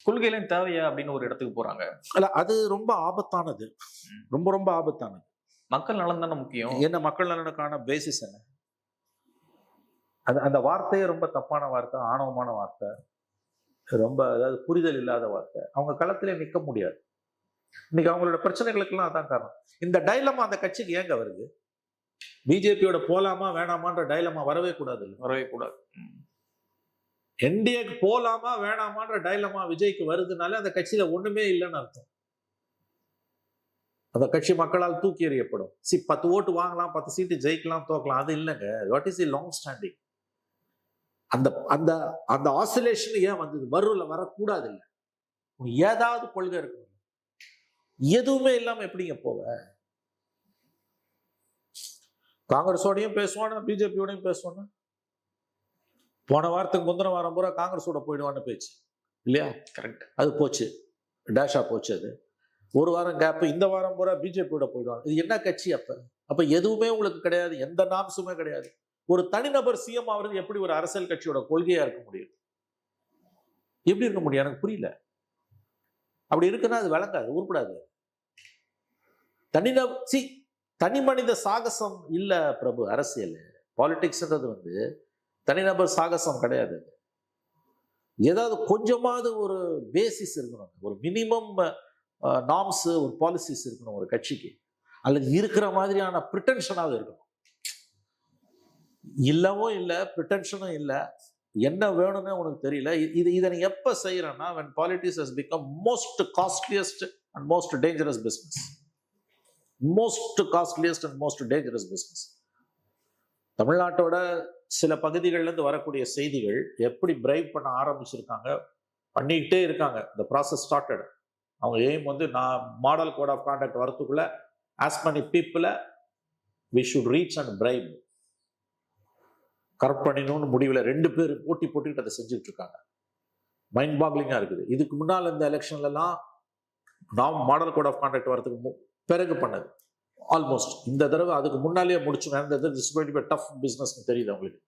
கொள்கையிலும் தேவையா அப்படின்னு ஒரு இடத்துக்கு போறாங்க. இல்ல அது ரொம்ப ஆபத்தானது. ரொம்ப ரொம்ப ஆபத்தானது. மக்கள் நலன் தானே முக்கியம். என்ன மக்கள் நலனுக்கான பேசிஸ் என்ன? அந்த வார்த்தையே ரொம்ப தப்பான வார்த்தை, ஆணவமான வார்த்தை, ரொம்ப அதாவது புரிதல் இல்லாத வார்த்தை. அவங்க களத்திலே நிற்க முடியாது. இன்னைக்கு அவங்களோட பிரச்சனைகளுக்கெல்லாம் அதான் காரணம். இந்த டைலமா அந்த கட்சிக்கு ஏங்க வருது? பிஜேபியோட போலாமா வேணாமான்ற டைலமா வரவே கூடாது. வரவே கூடாது. என்டிஏக்கு போலாமா வேணாமான்ற டைலமா விஜய்க்கு வருதுனால அந்த கட்சியில ஒண்ணுமே இல்லைன்னு அர்த்தம். அந்த கட்சி மக்களால் தூக்கி எறியப்படும். 10 ஓட்டு வாங்கலாம், 10 சீட்டு ஜெயிக்கலாம், தோக்கலாம். அது இல்லைங்க. What is the long standing? அந்த அந்த அந்த ஆசிலேஷன் ஏன் வந்தது? வரக்கூடாது. இல்லை ஏதாவது கொள்கை இருக்கும். எதுவுமே இல்லாம எப்படிங்க போவ? காங்கிரஸோடையும் பேசுவானா, பிஜேபியோடையும் பேசுவானா? போன வாரத்துக்கு முந்தின வாரம் பூரா காங்கிரஸோட போயிடுவான்னு பேச்சு இல்லையா? கரெக்ட். அது போச்சு, டேஷா போச்சு. அது ஒரு வாரம் கேப். இந்த வாரம் பூரா பிஜேபியோட போயிடுவாங்க. இது என்ன கட்சி? அப்ப எதுவுமே உங்களுக்கு கிடையாது, எந்த நாம்ஸுமே கிடையாது. ஒரு தனிநபர் சிஎம் ஆகிறது எப்படி ஒரு அரசியல் கட்சியோட கொள்கையா இருக்க முடியும்? எப்படி இருக்க முடியும்? எனக்கு புரியல. அப்படி இருக்குன்னா அது விளங்காது, உருப்படாது. தனி மனித சாகசம் இல்ல பிரபு. அரசியல் பாலிடிக்ஸ்ன்றது தனிநபர் சாகசம் கிடையாது. ஏதாவது கொஞ்சமாவது ஒரு பேசிஸ் இருக்கணும், ஒரு மினிமம் நார்ம்ஸ், ஒரு பாலிசிஸ் இருக்கணும் ஒரு கட்சிக்கு. அல்லது இருக்கிற மாதிரியான பிரிட்டென்ஷனாவது இருக்கணும். இல்லவும் இல்லை, பிரிட்டென்ஷனும் இல்லை. என்ன வேணும்னு உனக்கு தெரியல. இதை நீ எப்ப செய்யறன்னா, when politics has become most costliest and most dangerous business. most costliest and most dangerous business. தமிழ்நாட்டோட சில பகுதிகளில் இருந்து வரக்கூடிய செய்திகள் எப்படி பிரைவ் பண்ண ஆரம்பிச்சிருக்காங்க, பண்ணிக்கிட்டே இருக்காங்க. இந்த ப்ராசஸ் ஸ்டார்டட். அவங்க எய்ம் நான் மாடல் கோட் ஆஃப் கான்டக்ட் வரத்துக்குள்ள as many people we should reach and bribe. Correct பண்ணிடணும்னு முடிவில் 2 பேர் போட்டி போட்டுக்கிட்டு அதை செஞ்சுட்டு இருக்காங்க. மைண்ட் பாக்லிங்கா இருக்குது. இதுக்கு முன்னால் இந்த எலெக்ஷன்லாம் நாம் மாடல் கோட் ஆஃப் கான்டக்ட் வரதுக்கு பிறகு பண்ணது ஆல்மோஸ்ட். இந்த தடவை அதுக்கு முன்னாலேயே முடிச்சு. டஃப் பிசினஸ் தெரியுது அவங்களுக்கு.